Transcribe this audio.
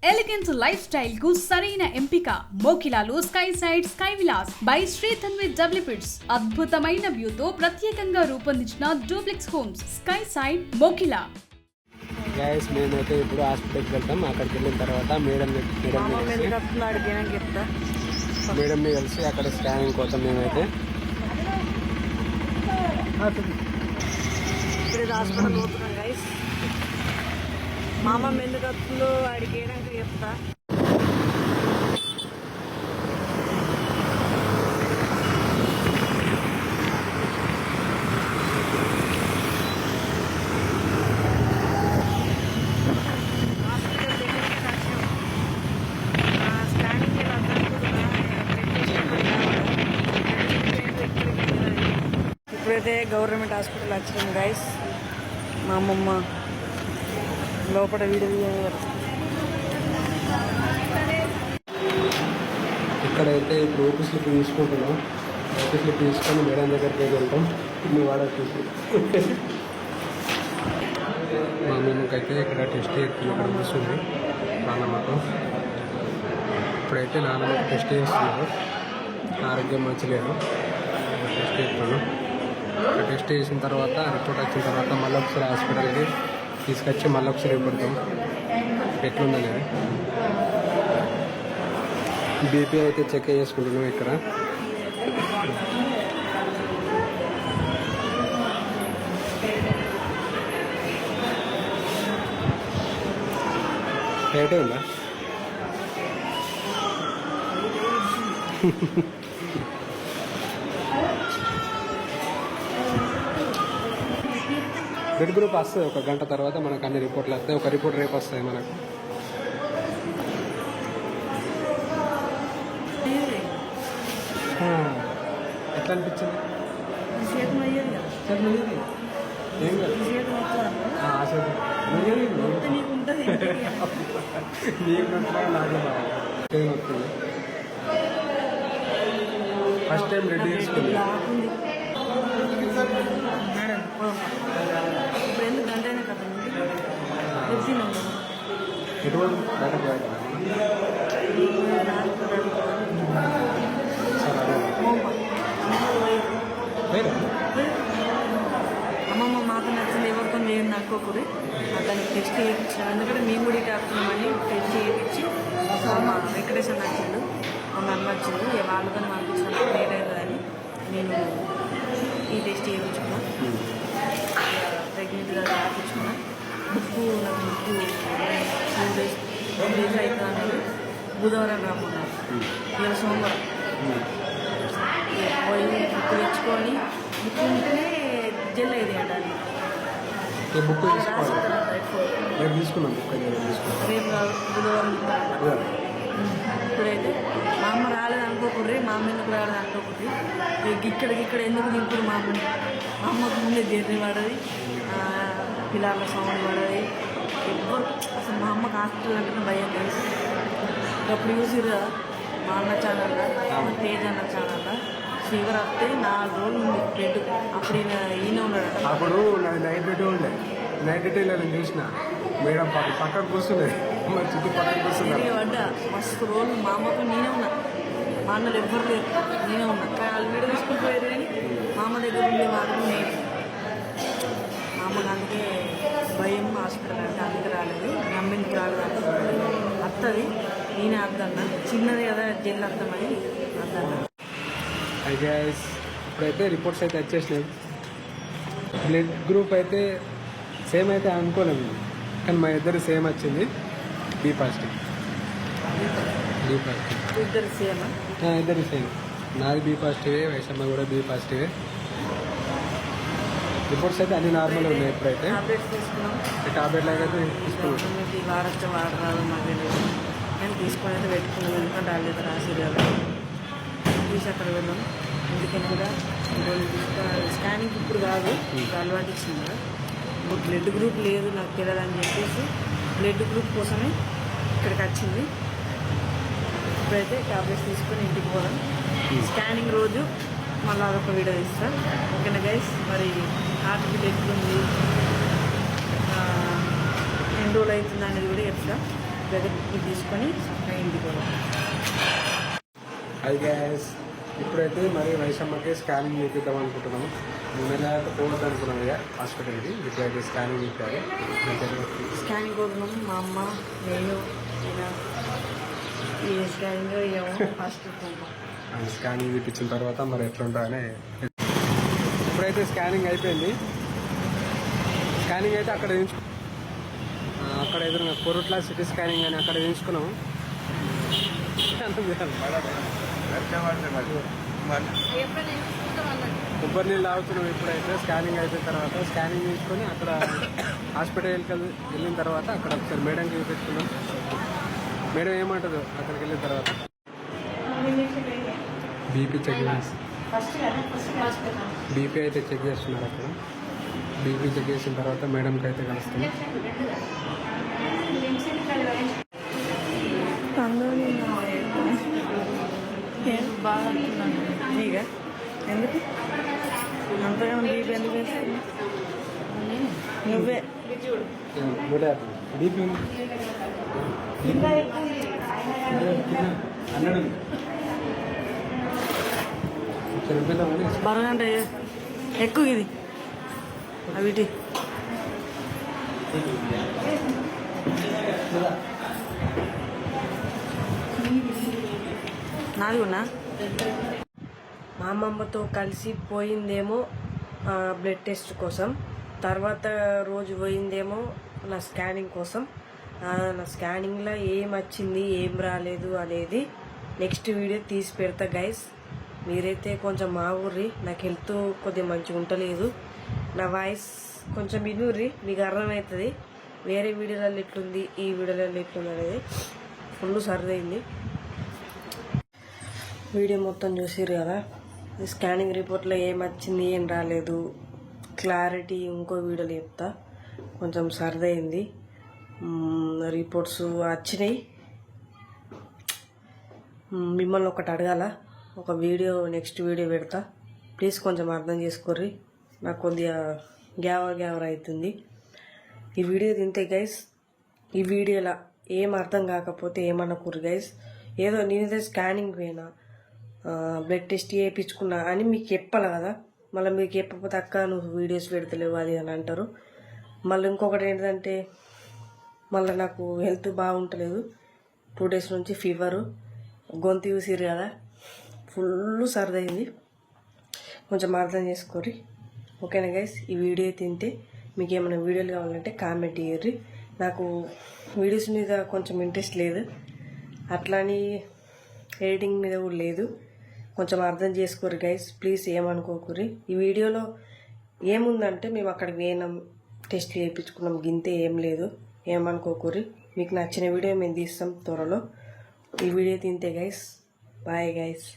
Elegance life style కు సరైన ఎంపిక మోకిలాలో sky side sky villas by Sri Tanvi developers. అద్భుతమైన వ్యూతో ప్రత్యేకంగా రూపొందించిన duplex homes sky side Mokila. Guys మేమైతే ఇప్పుడు హాస్పిటల్కి వెళ్తాం. అక్కడికి వెళ్ళిన తర్వాత మేడంని కలిసి అక్కడ స్కానింగ్ కోసం మేమైతే హాస్పిటల్ పోతున్నాం గైస్. మా అమ్మ మెల్లుగత్తులో వాడికి ఏనాక చెప్తా. ఇప్పుడైతే గవర్నమెంట్ హాస్పిటల్ వచ్చినాం గైస్. మా అమ్మమ్మ లోపల వీడియో ఇక్కడైతే ఇప్పుడు ఓపీ స్లిప్ తీసుకుంటున్నాం. ఓపీ స్లిప్ తీసుకొని మేడం దగ్గరికి వెళ్తాం. మీ వాళ్ళకి మా అమ్మమ్మకైతే ఇక్కడ టెస్ట్ చేస్తుంది. ఇక్కడ కూర్చుంది నాన్నమ్మకు. ఇప్పుడైతే నాన్నమ్మకు టెస్ట్ చేస్తున్నారు. ఆరోగ్యం మంచిలేదు. టెస్ట్ చేస్తున్నాను. టెస్ట్ చేసిన తర్వాత రిపోర్ట్ వచ్చిన తర్వాత మళ్ళీ ఒకసారి హాస్పిటల్కి తీసుకొచ్చి మళ్ళీ ఒకసారి పెడతాం ఎట్లుందనేది. బీపీ అయితే చెక్ చేసుకుంటున్నాం. ఇక్కడ రేటే ఉందా? బ్లడ్ గ్రూప్ వస్తుంది ఒక గంట తర్వాత మనకు అన్ని రిపోర్ట్లు వస్తాయి. ఒక రిపోర్ట్ రేపు వస్తాయి మనకు. ఎట్లా అనిపించింది? ఏం కాదు వస్తుంది. ఫస్ట్ టైం రెడీ చేసుకుంది. ఎటువంటి అమ్మమ్మ మాకు నచ్చింది ఎవరితో చేయండి అనుకోకూడదు. దానికి టెస్ట్ చేయించాను. ఎందుకంటే మేము కూడా డాక్టర్మని టెస్ట్ చేయించి మా వెంకటేశ్వర నచ్చిండు, మా అన్న నచ్చిండు. వాళ్ళతో పంపించాను లేట్ అవుతుందని నేను ఈ టెస్ట్ చేయించుకున్నా. ప్రెగ్నెంట్గా రాపించుకున్నా. నాకు బుక్కు 2 డేస్ అవుతుంది అనేది బుధవారం రాకున్నారు. ఇవాళ సోమవారం పోయి బుక్ తెచ్చుకొని బుక్ ఉంటేనే జల్ అయింది అంటారు. బుక్ తీసుకున్నాం. రేపు బుధవారం ఇప్పుడైతే మా అమ్మ రాలేదు అనుకోకూడదు, మా అమ్మ ఎందుకు రాలేదు అనుకోకూడదు. ఇక్కడ ఎందుకు దింపుడు మా అమ్మకు ముందే జర్నీ పడది, పిల్లల సౌండ్ పడది. ఎవ్వరు అసలు మా అమ్మకు హాస్పిటల్ అంటే భయం లేదు. అప్పుడు చూసిరా మా అన్న ఛానల్లో, తేజ్ అన్న ఛానల్లో ఫీవర్ వస్తే 4 రోజులు ఉంది బెడ్. అప్పుడు ఈయన ఉన్నాడు. అప్పుడు నైట్ డ్యూటీ ఉండే. నైట్ డ్యూటీలో నేను చూసిన మేడం పక్కకు కూర్చున్నది. మరి చుట్టూ పక్కకు కూర్చున్నారు. పడ్డా మస్తు రోజులు మా అమ్మకు నేనే ఉన్నా. మా అన్నలు ఎవ్వరు లేరు, నేనే ఉన్నా. కానీ వాళ్ళు వీడియో తీసుకుని పోయారు. కానీ మా అమ్మ దగ్గర ఉండే వాళ్ళు నేను. మా అమ్మకి అందుకే భయం హాస్పిటల్ అంటే అందుకే రాలేదు. మీ అమ్మ ఎందుకు రాలేదు అంటే వస్తుంది, నేనే అద్దన్నా. చిన్నది కదా జల్లు అర్థమని అద్దన్నా. ఇప్పుడైతే రిపోర్ట్స్ అయితే వచ్చేసినాయి. బ్లడ్ గ్రూప్ అయితే సేమ్ అయితే అనుకోలేము, కానీ మా ఇద్దరు సేమ్ వచ్చింది. B positive. ఇద్దరు సేమ్. ఇద్దరు సేమ్. నాది బి పాజిటివే, వైషమ్మ కూడా బి పాజిటివే. రిపోర్ట్స్ అయితే అన్ని నార్మల్ ఉన్నాయి. ఇప్పుడైతే టాబ్లెట్స్ తీసుకున్నాం. టాబ్లెట్లు అయితే తీసుకున్నాం. వాడచ్చు వాడరాదు మాకు నేను తీసుకొని అయితే పెట్టుకున్నాం. ఎందుకంటే వాళ్ళు రాసి తీసి అక్కడ వెళ్ళాం. ఎందుకని కూడా స్కానింగ్ ఇప్పుడు కాదు, అలవాటు ఇచ్చింది కదా. ఇప్పుడు బ్లడ్ గ్రూప్ లేదు నాకు తెలియదని చెప్పేసి బ్లడ్ గ్రూప్ కోసమే ఇక్కడికి వచ్చింది. ఇప్పుడైతే టాబ్లెట్స్ తీసుకొని ఇంటికి పోదాం. స్కానింగ్ రోజు మళ్ళీ అదొక వీడియో ఇస్తాను. ఓకేనా గైస్? మరి హార్ట్ బీట్ ఎట్లుంది, ఎన్ని రోజులు అవుతుంది అనేది కూడా చెప్తా. ఇప్పుడైతే బుక్ తీసుకొని చక్కగా ఇంటికి పోదాం. హై గ్యాస్, ఇప్పుడైతే మరి వైషమ్మకి స్కానింగ్ చేపిద్దాం అనుకుంటున్నాము. 3 నెలల పోవద్దు అనుకున్నాం ఇక హాస్పిటల్కి. ఇప్పుడైతే స్కానింగ్ ఇచ్చారు. స్కానింగ్ పోతున్నాం. మా అమ్మ నేను ఇలా ఈ స్కానింగ్ ఏమో ఫస్ట్ స్కానింగ్ తీపించిన తర్వాత మరి ఎట్లుంటాయని. ఇప్పుడైతే స్కానింగ్ అయిపోయింది. స్కానింగ్ అయితే అక్కడ అక్కడ ఎదురుగా కొరుట్ల సిటీ స్కానింగ్ అని అక్కడ వేయించుకున్నాము. కొబ్బరి నీళ్ళు తాగుతున్నాం. ఇప్పుడైతే స్కానింగ్ అయిపోయిన తర్వాత స్కానింగ్ తీసుకొని అక్కడ హాస్పిటల్కి వెళ్ళిన తర్వాత అక్కడ ఒకసారి మేడంకి చూపించుకున్నాం. మేడం ఏమంటుందో అక్కడికి వెళ్ళిన తర్వాత బీపీ చెక్ చేసి బీపీ అయితే చెక్ చేస్తున్నారు. అక్కడ బీపీ చెక్ చేసిన తర్వాత మేడంకి అయితే కలుస్తుంది. బాగా అంటున్నాను ఇక ఎందుకు అంతగా బీపీ ఎందుకు వేస్తుంది? నువ్వే బీపీ అన్నాడు బరగంట ఎక్కువ ఇది అవిటి నాలుగున్నా. మా అమ్మమ్మతో కలిసి పోయిందేమో బ్లడ్ టెస్ట్ కోసం, తర్వాత రోజు పోయిందేమో నా స్కానింగ్ కోసం. నా స్కానింగ్లో ఏం వచ్చింది ఏం రాలేదు అనేది నెక్స్ట్ వీడియో తీసి పెడతా గైస్. మీరైతే కొంచెం మా ఊర్రి, నాకు హెల్త్ కొద్దిగా మంచిగా ఉండలేదు. నా వాయిస్ కొంచెం వినుర్రి, మీకు అర్థమవుతుంది వేరే వీడియోలలో ఎట్లుంది ఈ వీడియోలలో ఎట్లుంది అనేది. ఫుల్ సర్దైంది. వీడియో మొత్తం చూసిర్రు కదా. స్కానింగ్ రిపోర్ట్లో ఏం వచ్చింది ఏం రాలేదు క్లారిటీ ఇంకో వీడియోలో చెప్తా. కొంచెం సర్దైంది. రిపోర్ట్స్ వచ్చినాయి. మిమ్మల్ని ఒకటి అడగాల, ఒక వీడియో నెక్స్ట్ వీడియో పెడతా. ప్లీజ్ కొంచెం అర్థం చేసుకోర్రి, నాకు కొద్దిగా గ్యావర్ అవుతుంది. ఈ వీడియో తింటే గైస్, ఈ వీడియోలో ఏం అర్థం కాకపోతే ఏమనుకోరు గైస్. ఏదో నేనైతే స్కానింగ్ పోయినా బ్లడ్ టెస్ట్ చేయించుకున్నా అని మీకు చెప్పాలి కదా. మళ్ళీ మీకు చెప్పకపోతే అక్క నువ్వు వీడియోస్ పెడతలేవు అది అని అంటారు. మళ్ళీ ఇంకొకటి ఏంటంటే మళ్ళీ నాకు హెల్త్ బాగుంటలేదు. 2 days నుంచి ఫీవరు, గొంతు చూసిరు కదా, ఫుల్ సర్దయింది. కొంచెం అర్థం చేసుకోర్రి, ఓకేనా గైస్. ఈ వీడియో తింటే మీకు ఏమైనా వీడియోలు కావాలంటే కామెంట్ చేయర్రి. నాకు వీడియోస్ మీద కొంచెం ఇంట్రెస్ట్ లేదు, అట్లాని ఎడిటింగ్ మీద కూడా లేదు. కొంచెం అర్థం చేసుకోరు గైస్, ప్లీజ్ ఏమనుకోకూరి. ఈ వీడియోలో ఏముందంటే మేము అక్కడికి పోయినాం, టెస్ట్ చేయించుకున్నాం, గింతే, ఏం లేదు. ఏమనుకోకూరి. మీకు నచ్చిన వీడియో మేము తీస్తాం త్వరలో. ఈ వీడియో తింటే గైస్, బాయ్ గైస్.